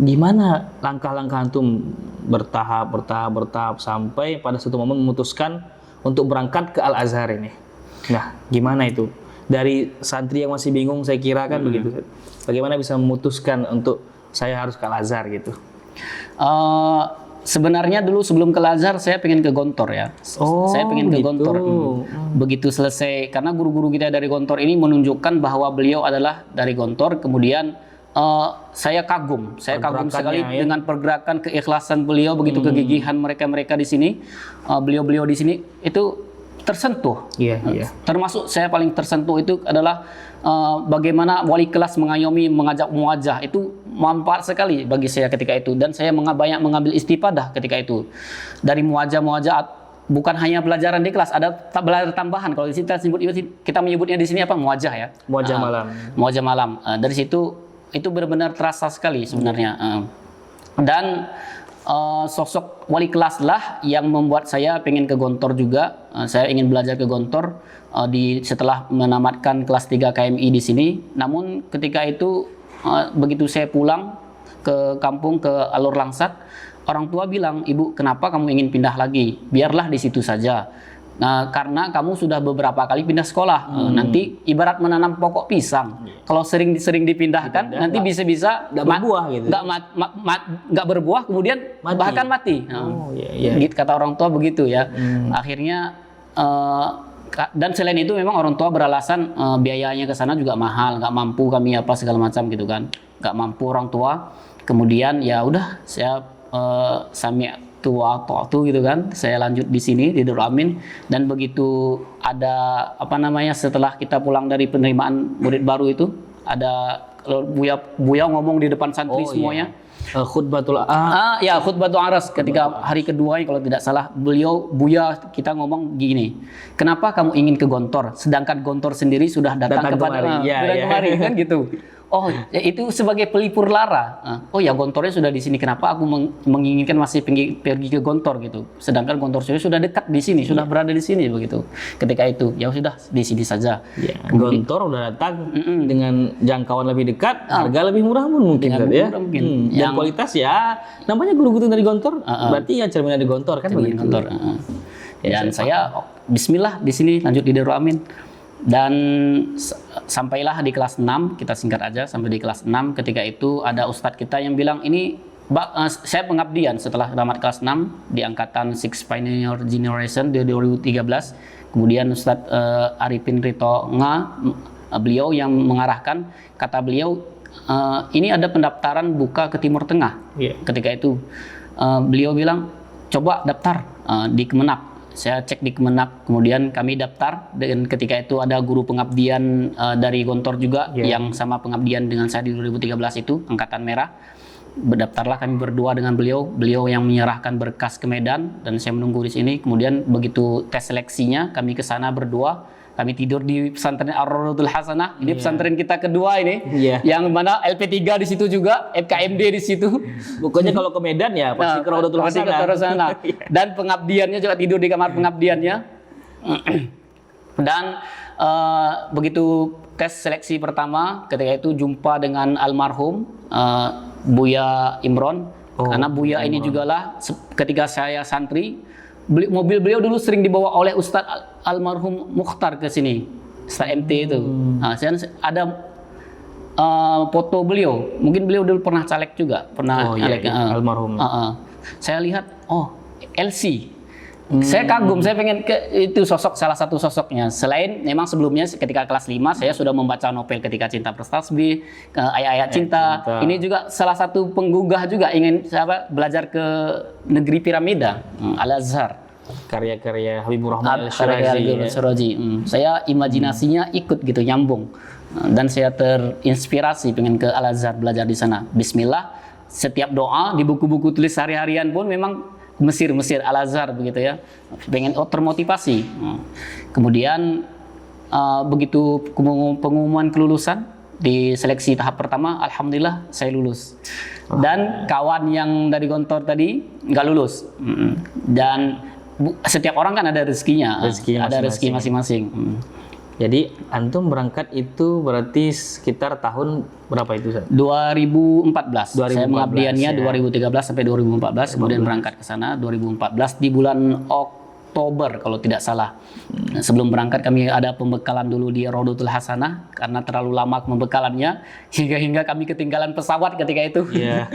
gimana langkah-langkah antum bertahap sampai pada suatu momen memutuskan untuk berangkat ke Al Azhar ini? Nah, gimana itu? Dari santri yang masih bingung saya kira kan begitu. Ustaz. Bagaimana bisa memutuskan untuk saya harus ke Al Azhar gitu? Sebenarnya dulu sebelum ke Al Azhar saya pengen ke Gontor ya. Saya pengen ke gitu. Gontor. Begitu selesai karena guru-guru kita dari Gontor ini menunjukkan bahwa beliau adalah dari Gontor. Kemudian saya kagum sekali ya. dengan pergerakan keikhlasan beliau, begitu kegigihan mereka di sini. Beliau-beliau di sini itu tersentuh. Iya. Termasuk saya paling tersentuh itu adalah bagaimana wali kelas mengayomi, mengajak muajah, itu manfaat sekali bagi saya ketika itu, dan saya banyak mengambil istifadah ketika itu dari muajah. Bukan hanya pelajaran di kelas, ada belajar tambahan. Kalau di sini kita menyebutnya di sini apa? Muajah ya. Muajah malam. Muajah malam. Dari situ itu benar-benar terasa sekali sebenarnya. Dan sosok wali kelas lah yang membuat saya pengen ke Gontor juga. Saya ingin belajar ke Gontor setelah menamatkan kelas 3 KMI di sini. Namun ketika itu begitu saya pulang ke kampung ke Alur Langsat, orang tua bilang, "Ibu, kenapa kamu ingin pindah lagi? Biarlah di situ saja. Nah, karena kamu sudah beberapa kali pindah sekolah. Nanti ibarat menanam pokok pisang. Kalau sering dipindahkan, nanti bisa-bisa nggak berbuah gitu. Nggak berbuah, kemudian bahkan mati. Iya. Gitu, kata orang tua begitu ya. Akhirnya dan selain itu memang orang tua beralasan biayanya ke sana juga mahal, nggak mampu kami apa segala macam gitu kan. Nggak mampu orang tua. Kemudian ya udah saya sami tua tuh gitu kan, saya lanjut di sini di Nidul Amin. Dan begitu ada setelah kita pulang dari penerimaan murid baru itu, ada Buya ngomong di depan santri semuanya. Khutbatul Khutbatul Aras ketika hari kedua kalau tidak salah, Buya kita ngomong gini, kenapa kamu ingin ke Gontor sedangkan Gontor sendiri sudah datang kepada kemari kan gitu. Oh, ya itu sebagai pelipur lara. Oh ya, Gontornya sudah di sini. Kenapa aku menginginkan masih pergi ke Gontor gitu? Sedangkan Gontor sudah dekat di sini, sudah berada di sini begitu. Ketika itu, ya sudah di sini saja. Ya, Gontor udah datang dengan jangkauan lebih dekat, harga lebih murah pun mungkin kan ya. Dan kualitas ya, namanya guru-guru dari Gontor, berarti ya cerminan di Gontor kan begitu. Gontor. Dan saya bismillah di sini lanjut di Darul Amin. Dan sampailah di kelas 6, kita singkat aja sampai di kelas 6. Ketika itu ada ustadz kita yang bilang, ini saya pengabdian setelah tamat kelas 6 di angkatan Six Pioneer Generation di 2013. Kemudian Ustadz Arifin Rito beliau yang mengarahkan, kata beliau, ini ada pendaftaran buka ke Timur Tengah. Ketika itu beliau bilang, coba daftar di Kemenak. Saya cek di Kemenak, kemudian kami daftar, dan ketika itu ada guru pengabdian dari Gontor juga yang sama pengabdian dengan saya di 2013 itu, Angkatan Merah. Berdaftarlah kami berdua dengan beliau yang menyerahkan berkas ke Medan, dan saya menunggu di sini. Kemudian begitu tes seleksinya, kami ke sana berdua. Kami tidur di pesantren Ar-Raudhatul Hasanah. Ini pesantren kita kedua ini, yang mana LP3 di situ juga, FKMD di situ. Pokoknya kalau ke Medan ya pasti ke Raudhatul Hasanah. Dan pengabdiannya juga tidur di kamar pengabdiannya. Dan begitu tes seleksi pertama, ketika itu jumpa dengan almarhum Buya Imron. Karena Buya ini juga lah ketika saya santri, mobil beliau dulu sering dibawa oleh Ustadz almarhum Mukhtar ke sini, Ustadz MT itu. Saya ada foto beliau, mungkin beliau dulu pernah caleg juga, pernah caleg. Almarhum. Saya lihat, LC Saya kagum, saya pengen itu salah satu sosoknya. Selain memang sebelumnya ketika kelas 5 saya sudah membaca novel Ketika Cinta Bertasbih, ayat-ayat cinta. Ini juga salah satu penggugah juga ingin belajar ke negeri piramida, Al-Azhar. Karya-karya Habibur Rahman Al-Shirazi. Saya imajinasinya ikut gitu, nyambung. Dan saya terinspirasi pengen ke Al-Azhar belajar di sana. Bismillah, setiap doa di buku-buku tulis sehari-harian pun memang Mesir Al-Azhar begitu ya, pengen termotivasi. Kemudian begitu pengumuman kelulusan di seleksi tahap pertama, alhamdulillah saya lulus. Dan kawan yang dari Gontor tadi nggak lulus. Dan setiap orang kan ada rezekinya, ada rezeki masing-masing. Jadi antum berangkat itu berarti sekitar tahun berapa itu? 2014. Saya pengabdiannya ya. 2013 sampai 2014, kemudian berangkat ke sana 2014 di bulan Oktober kalau tidak salah. Sebelum berangkat kami ada pembekalan dulu di Rodotul Hasanah karena terlalu lama pembekalannya hingga kami ketinggalan pesawat ketika itu. Iya.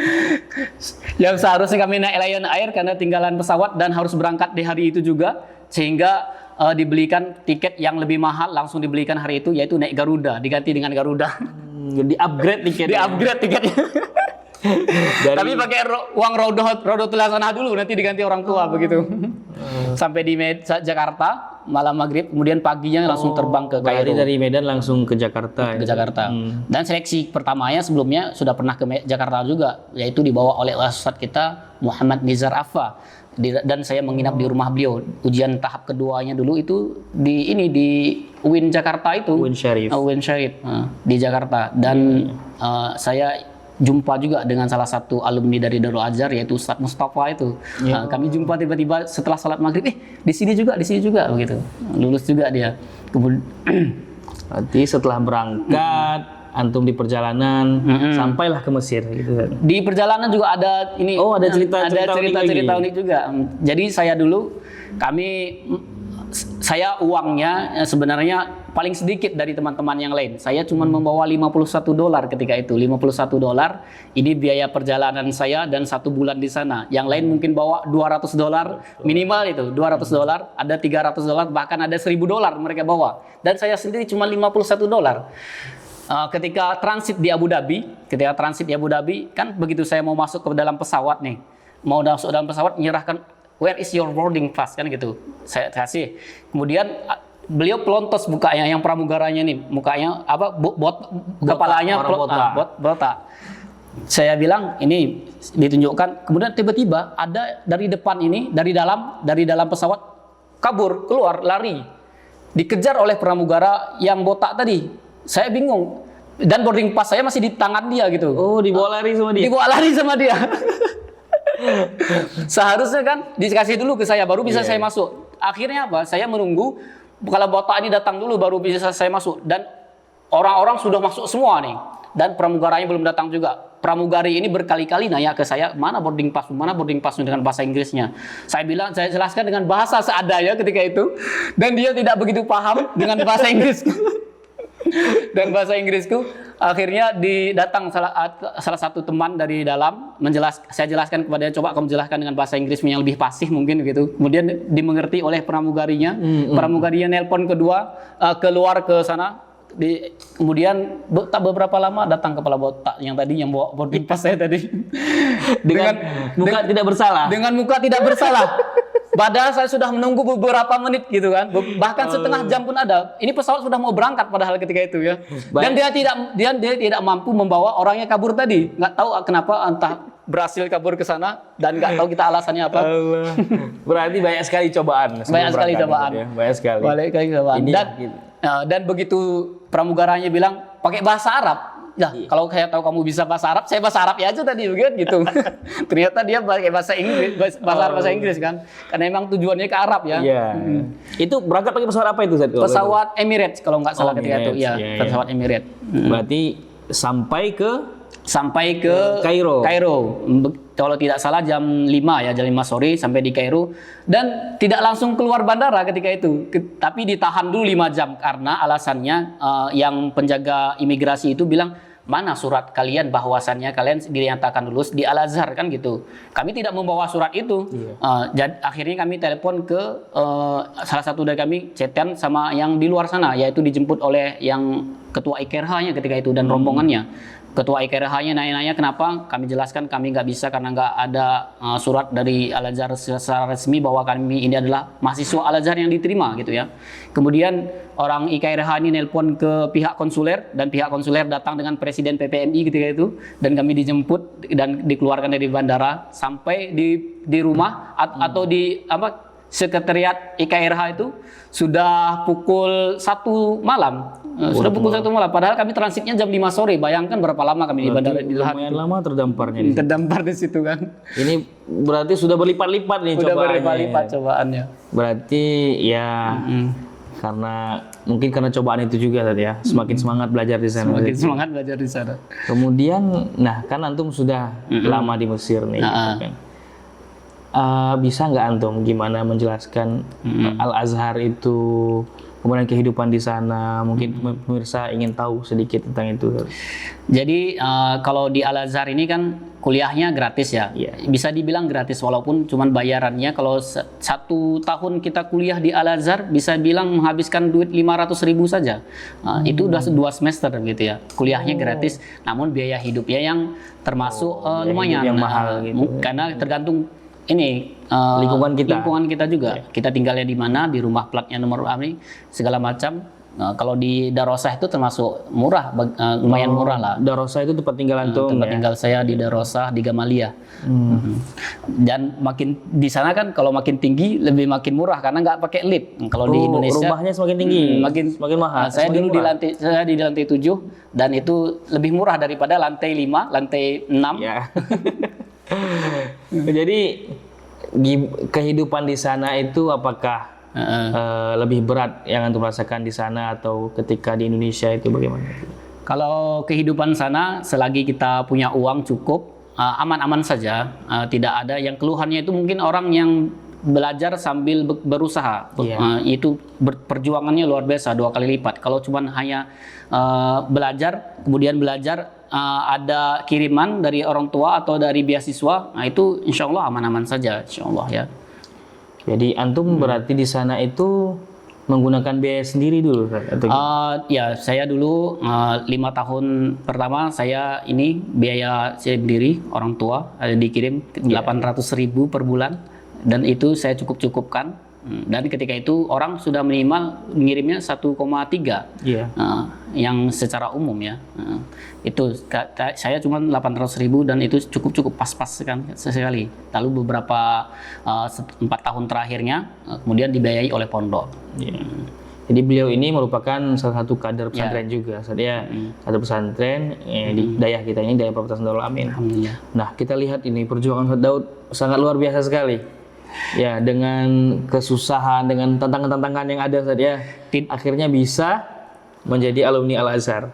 Yang seharusnya kami naik Lion Air karena tinggalan pesawat dan harus berangkat di hari itu juga, sehingga dibelikan tiket yang lebih mahal langsung dibelikan hari itu, yaitu naik Garuda, diganti dengan Garuda. Di-upgrade tiketnya. Di-upgrade tiketnya. Tapi pakai uang Rodotul Hasanah dulu, nanti diganti orang tua begitu. Sampai di Jakarta malam maghrib, kemudian paginya langsung terbang ke Kairo. Dari Medan langsung ke Jakarta. Ke Jakarta. Dan seleksi pertamanya sebelumnya sudah pernah ke Jakarta juga, yaitu dibawa oleh ustadz kita Muhammad Nizar Affa. Dan saya menginap di rumah beliau. Ujian tahap keduanya dulu itu di UIN Jakarta itu. UIN Syarif di Jakarta. Dan saya jumpa juga dengan salah satu alumni dari Darul Azhar, yaitu Ustadz Mustafa itu. Kami jumpa tiba-tiba setelah salat maghrib, di sini juga begitu. Lulus juga dia. Kemudian berarti setelah berangkat antum di perjalanan sampailah ke Mesir gitu kan. Di perjalanan juga ada ini. Oh, ada cerita-cerita unik juga. Jadi saya uangnya sebenarnya paling sedikit dari teman-teman yang lain. Saya cuma membawa $51 ketika itu. $51 ini biaya perjalanan saya dan 1 bulan di sana. Yang lain mungkin bawa $200 minimal itu. $200, ada $300, bahkan ada $1.000 mereka bawa. Dan saya sendiri cuma $51. Ketika transit di Abu Dhabi, kan begitu saya mau masuk ke dalam pesawat nih, mau masuk dalam pesawat menyerahkan where is your boarding pass kan gitu, saya kasih. Kemudian beliau pelontos mukanya, yang pramugaranya nih, mukanya kepalanya botak. Saya bilang ini ditunjukkan, kemudian tiba-tiba ada dari depan ini, dari dalam pesawat kabur, keluar, lari, dikejar oleh pramugara yang botak tadi. Saya bingung, dan boarding pass saya masih di tangan dia gitu. Oh, dibawa lari sama dia. Seharusnya kan dikasih dulu ke saya, baru bisa saya masuk. Akhirnya apa? Saya menunggu kalau botak ini datang dulu baru bisa saya masuk. Dan orang-orang sudah masuk semua nih. Dan pramugaranya belum datang juga. Pramugari ini berkali-kali nanya ke saya, mana boarding pass dengan bahasa Inggrisnya. Saya jelaskan dengan bahasa seadanya ketika itu. Dan dia tidak begitu paham dengan bahasa Inggris. Dan bahasa Inggrisku, akhirnya datang salah satu teman dari dalam saya jelaskan kepadanya, coba kamu jelaskan dengan bahasa Inggris yang lebih fasih mungkin gitu. Kemudian dimengerti oleh pramugarinya. Pramugarinya nelpon kedua keluar ke sana. Kemudian tak beberapa lama datang kepala botak yang bawa boarding pass saya tadi dengan muka tidak bersalah. Padahal saya sudah menunggu beberapa menit gitu kan, bahkan setengah jam pun ada. Ini pesawat sudah mau berangkat padahal ketika itu ya. Dan dia tidak mampu membawa orangnya kabur tadi. Nggak tahu kenapa, entah berhasil kabur ke sana dan nggak tahu kita alasannya apa. Berarti banyak sekali cobaan. Banyak sekali cobaan. Dan begitu pramugaranya bilang pakai bahasa Arab. Ya, kalau saya tahu kamu bisa bahasa Arab, saya bahasa Arab ya aja tadi gitu. Ternyata dia pakai bahasa Inggris kan. Karena memang tujuannya ke Arab ya. Iya. Itu berangkat pakai pesawat apa itu, Zat? Pesawat Emirates kalau nggak salah ketika itu. Ya, pesawat Emirates. Berarti sampai ke Kairo. Kalau tidak salah jam 5 sore sampai di Kairo, dan tidak langsung keluar bandara ketika itu, tapi ditahan dulu 5 jam karena alasannya yang penjaga imigrasi itu bilang mana surat kalian bahwasannya kalian dinyatakan lulus di Al-Azhar kan gitu. Kami tidak membawa surat itu. Akhirnya kami telepon ke salah satu dari kami, chatan sama yang di luar sana, yaitu dijemput oleh yang ketua IKRH-nya ketika itu dan rombongannya. Ketua IKRH-nya nanya-nanya kenapa, kami jelaskan kami nggak bisa karena nggak ada surat dari Al-Azhar secara resmi bahwa kami ini adalah mahasiswa Al-Azhar yang diterima gitu ya. Kemudian orang IKRH ini nelpon ke pihak konsuler dan pihak konsuler datang dengan presiden PPMI ketika itu dan kami dijemput dan dikeluarkan dari bandara sampai di rumah atau di sekretariat IKRH itu sudah pukul 1 malam. Sudah pukul 1 malam. Padahal kami transitnya jam 5 sore. Bayangkan berapa lama kami di bandara di Lahat. Lumayan lama terdamparnya. Terdampar di situ kan. Ini berarti sudah berlipat-lipat nih Sudah cobaannya. berlipat-lipat cobaannya. Berarti ya karena cobaan itu juga tadi ya. Semakin semangat belajar di sana. Semakin semangat belajar di sana. Kemudian, nah kan antum sudah lama di Mesir nih. Gitu kan. Bisa nggak antum gimana menjelaskan Al-Azhar itu, kemudian kehidupan di sana? Mungkin pemirsa ingin tahu sedikit tentang itu. Jadi kalau di Al-Azhar ini kan kuliahnya gratis ya. Bisa dibilang gratis walaupun cuman bayarannya kalau 1 tahun kita kuliah di Al-Azhar bisa bilang menghabiskan duit 500.000 saja. Itu udah 2 semester gitu ya. Kuliahnya gratis, namun biaya hidupnya yang termasuk lumayan yang mahal gitu. Karena tergantung ini lingkungan kita juga. Kita tinggalnya di mana, di rumah platnya nomor ini segala macam. Kalau di Darosah itu termasuk murah, lumayan murah lah. Darosah itu tempat tinggal antum tempat ya? tinggal saya di Darosah di Gamalia. Dan makin di sana kan kalau makin tinggi lebih makin murah karena nggak pakai lift. Kalau di Indonesia rumahnya semakin tinggi, semakin mahal. Saya dulu di lantai 7 dan itu lebih murah daripada lantai 5, lantai 6. Ya. Jadi kehidupan di sana itu apakah lebih berat yang antum rasakan di sana atau ketika di Indonesia itu bagaimana? Kalau kehidupan sana selagi kita punya uang cukup aman-aman saja, tidak ada yang keluhannya itu mungkin orang yang belajar sambil berusaha. Itu perjuangannya luar biasa 2 kali lipat. Kalau cuma hanya belajar kemudian ada kiriman dari orang tua atau dari beasiswa, nah itu insya Allah aman-aman saja, insya Allah ya. Jadi antum berarti di sana itu menggunakan biaya sendiri dulu, atau ya saya dulu 5 tahun pertama saya ini biaya sendiri, orang tua ada dikirim 800.000 per bulan dan itu saya cukupkan. Dan ketika itu orang sudah minimal ngirimnya 1,3 yang secara umum ya. Itu saya cuma 800.000 dan itu cukup pas-pas kan sekali. Lalu beberapa 4 tahun terakhirnya kemudian dibiayai oleh pondok. Jadi beliau ini merupakan salah satu kader pesantren juga. Saya satu pesantren di daerah kita ini, daerah Perbatasan Darul Amin. Alhamdulillah. Nah, kita lihat ini perjuangan Ustaz Daud sangat luar biasa sekali. Ya, dengan kesusahan, dengan tantangan-tantangan yang ada saja, akhirnya bisa menjadi alumni Al-Azhar.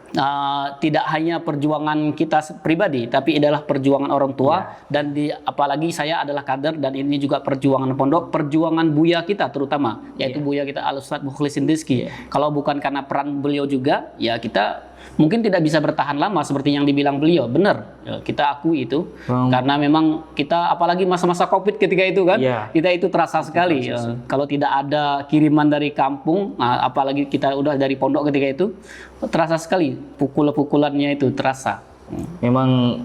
Tidak hanya perjuangan kita pribadi, tapi adalah perjuangan orang tua dan apalagi saya adalah kader dan ini juga perjuangan pondok, perjuangan buya kita terutama, yaitu buya kita Al-Ustadz Mukhlisin Rizki. Kalau bukan karena peran beliau juga, ya kita mungkin tidak bisa bertahan lama seperti yang dibilang beliau. Benar, kita akui itu. Karena memang kita apalagi masa-masa Covid ketika itu kan, kita itu terasa sekali. Kalau tidak ada kiriman dari kampung, apalagi kita udah dari pondok ketika itu, terasa sekali pukulannya itu terasa. Memang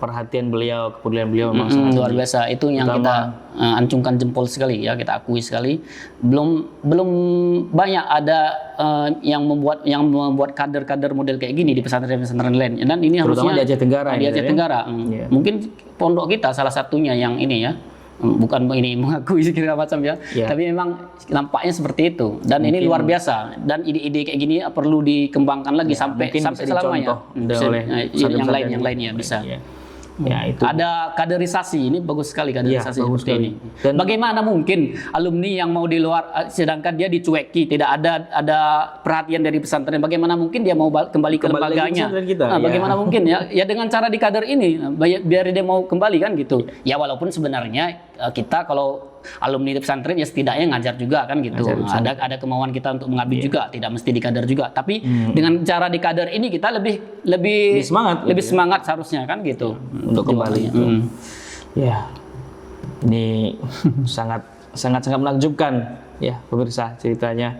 perhatian beliau, kepedulian beliau memang sangat luar biasa. Itu yang kita ancungkan jempol sekali ya, kita akui sekali. Belum banyak ada yang membuat kader-kader model kayak gini di pesantren-pesantren lain. Dan ini terutama harusnya di Aceh Tenggara. Di Aceh Tenggara. Mungkin pondok kita salah satunya yang ini ya. Bukan ini mengakui segala macam ya, tapi memang nampaknya seperti itu dan ini luar biasa dan ide-ide kayak gini perlu dikembangkan lagi sampai selamanya. Yang lainnya bisa. Ya, itu. Ada kaderisasi, ini bagus sekali kaderisasi seperti ini. Dan bagaimana mungkin alumni yang mau di luar sedangkan dia dicueki, tidak ada perhatian dari pesantren, bagaimana mungkin dia mau kembali ke lembaganya? Bagaimana mungkin ya dengan cara di kader ini biar dia mau kembali kan gitu. Ya walaupun sebenarnya kita kalau alumni pesantren ya setidaknya ngajar juga kan gitu. Ada kemauan kita untuk mengabdi juga, tidak mesti di kader juga. Tapi dengan cara di kader ini kita lebih semangat seharusnya kan gitu. Untuk kembali itu. Ya. Ini sangat menakjubkan ya pemirsa ceritanya.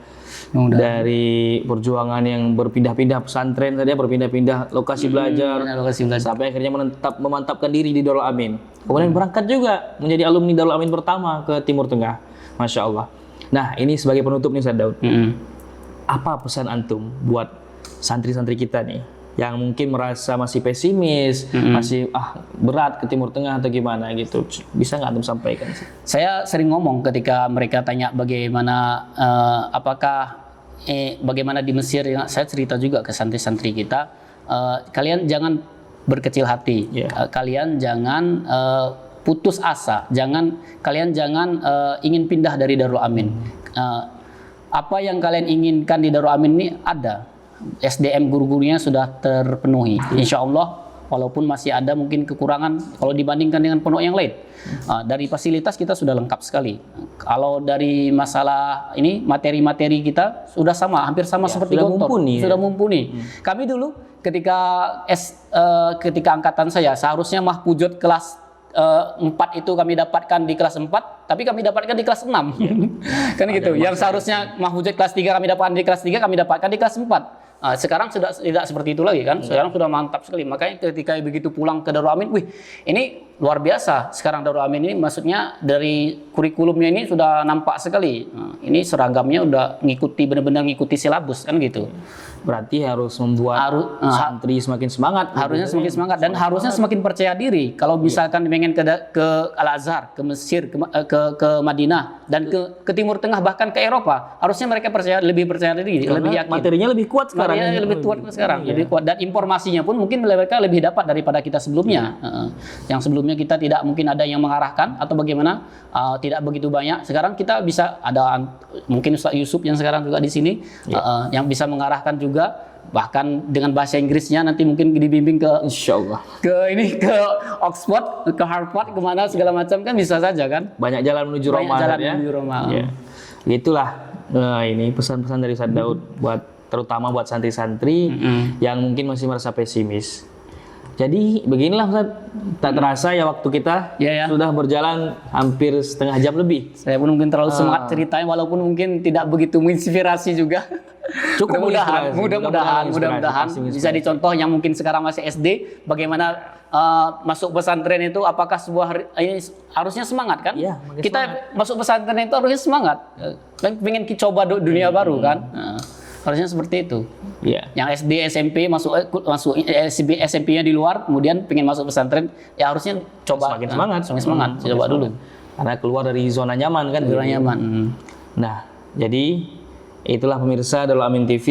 Dari perjuangan yang berpindah-pindah pesantren saja, berpindah-pindah lokasi belajar, sampai akhirnya memantapkan diri di Darul Amin. Kemudian berangkat juga menjadi alumni Darul Amin pertama ke Timur Tengah. Masya Allah. Nah, ini sebagai penutup nih Ustaz Daud. Apa pesan antum buat santri-santri kita nih yang mungkin merasa masih pesimis, masih berat ke Timur Tengah atau gimana gitu, bisa nggak antum sampaikan sih? Saya sering ngomong ketika mereka tanya bagaimana bagaimana di Mesir, saya cerita juga ke santri-santri kita, kalian jangan berkecil hati, kalian jangan putus asa, kalian jangan ingin pindah dari Darul Amin. Apa yang kalian inginkan di Darul Amin ini ada. SDM guru-gurunya sudah terpenuhi, insya Allah, walaupun masih ada mungkin kekurangan kalau dibandingkan dengan pondok yang lain. Dari fasilitas kita sudah lengkap sekali. Kalau dari masalah ini materi-materi kita sudah hampir sama seperti Gontor, sudah mumpuni. Kami dulu ketika angkatan saya seharusnya mahpujot kelas 4 itu kami dapatkan di kelas 4, tapi kami dapatkan di kelas 6. Kan gitu. Yang seharusnya mahpujot kelas 3 kami dapatkan di kelas 3, kami dapatkan di kelas 4. Sekarang sudah tidak seperti itu lagi kan. Sekarang sudah mantap sekali. Makanya ketika begitu pulang ke Darul Amin, ini luar biasa. Sekarang Darul Amin ini maksudnya dari kurikulumnya ini sudah nampak sekali. Ini seragamnya udah benar-benar ngikuti silabus kan gitu. Berarti harus membuat santri semakin semangat. Harusnya semakin semangat dan harusnya semakin percaya diri. Kalau misalkan pengen ke Al-Azhar, ke Mesir, ke Madinah dan ke Timur Tengah, bahkan ke Eropa, harusnya mereka lebih percaya diri, lebih yakin. Materinya lebih kuat sekarang. Lebih kuat sekarang, lebih kuat, dan informasinya pun mungkin mereka lebih dapat daripada kita sebelumnya. Yang sebelumnya kita tidak mungkin ada yang mengarahkan atau bagaimana, tidak begitu banyak. Sekarang kita bisa ada mungkin Ustaz Yusuf yang sekarang juga di sini, yang bisa mengarahkan juga, bahkan dengan bahasa Inggrisnya nanti mungkin dibimbing ke Insyaallah ke Oxford, ke Harvard, kemana segala macam kan bisa saja kan. Banyak jalan menuju Roma. Ya. Itulah ini pesan-pesan dari Ustaz Daud terutama buat santri-santri yang mungkin masih merasa pesimis. Jadi beginilah Ustaz, tak terasa ya waktu kita sudah berjalan hampir setengah jam lebih. Saya pun mungkin terlalu semangat ceritanya, walaupun mungkin tidak begitu menginspirasi juga. Mudah-mudahan bisa dicontoh yang mungkin sekarang masih SD, bagaimana masuk pesantren itu, apakah ini harusnya semangat kan? Iya, kita masuk pesantren itu harusnya semangat. Pengen coba dunia baru kan? Harusnya seperti itu. Yang SD, SMP masuk SMP-nya di luar, kemudian pengen masuk pesantren, ya harusnya coba semakin semangat, coba dulu. Karena keluar dari zona nyaman kan? Zona nyaman. Nah, jadi itulah pemirsa Darul Amin TV.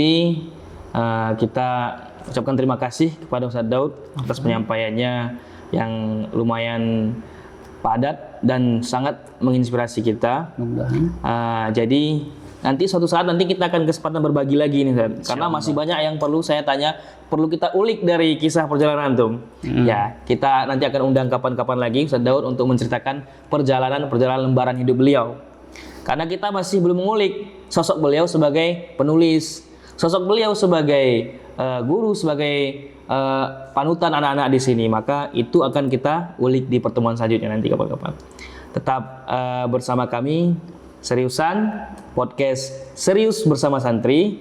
Kita ucapkan terima kasih kepada Ustaz Daud atas penyampaiannya yang lumayan padat dan sangat menginspirasi kita. Jadi nanti suatu saat kita akan kesempatan berbagi lagi nih Ustaz. Karena masih banyak yang perlu saya tanya, perlu kita ulik dari kisah perjalanan antum. Ya, kita nanti akan undang kapan-kapan lagi Ustaz Daud untuk menceritakan perjalanan lembaran hidup beliau. Karena kita masih belum mengulik sosok beliau sebagai penulis, sosok beliau sebagai guru, sebagai panutan anak-anak di sini. Maka itu akan kita ulik di pertemuan selanjutnya nanti kapan-kapan. Tetap bersama kami, Seriusan, podcast serius bersama santri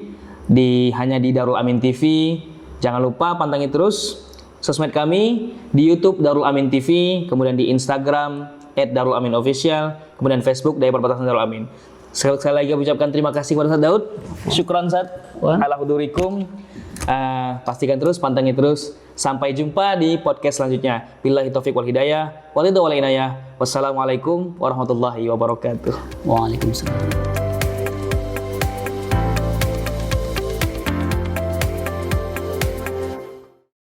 hanya di Darul Amin TV. Jangan lupa pantengin terus sosmed kami di YouTube Darul Amin TV, kemudian di Instagram @darulaminofficial, kemudian Facebook dari Perbatasan Darul Amin. Sekali lagi ucapkan terima kasih kepada Ustaz Daud. Syukran Ustaz. Ala hudurikum. Pastikan terus, pantengin terus. Sampai jumpa di podcast selanjutnya. Billahi taufiq wal hidayah. Wassalamualaikum warahmatullahi wabarakatuh. Waalaikumsalam.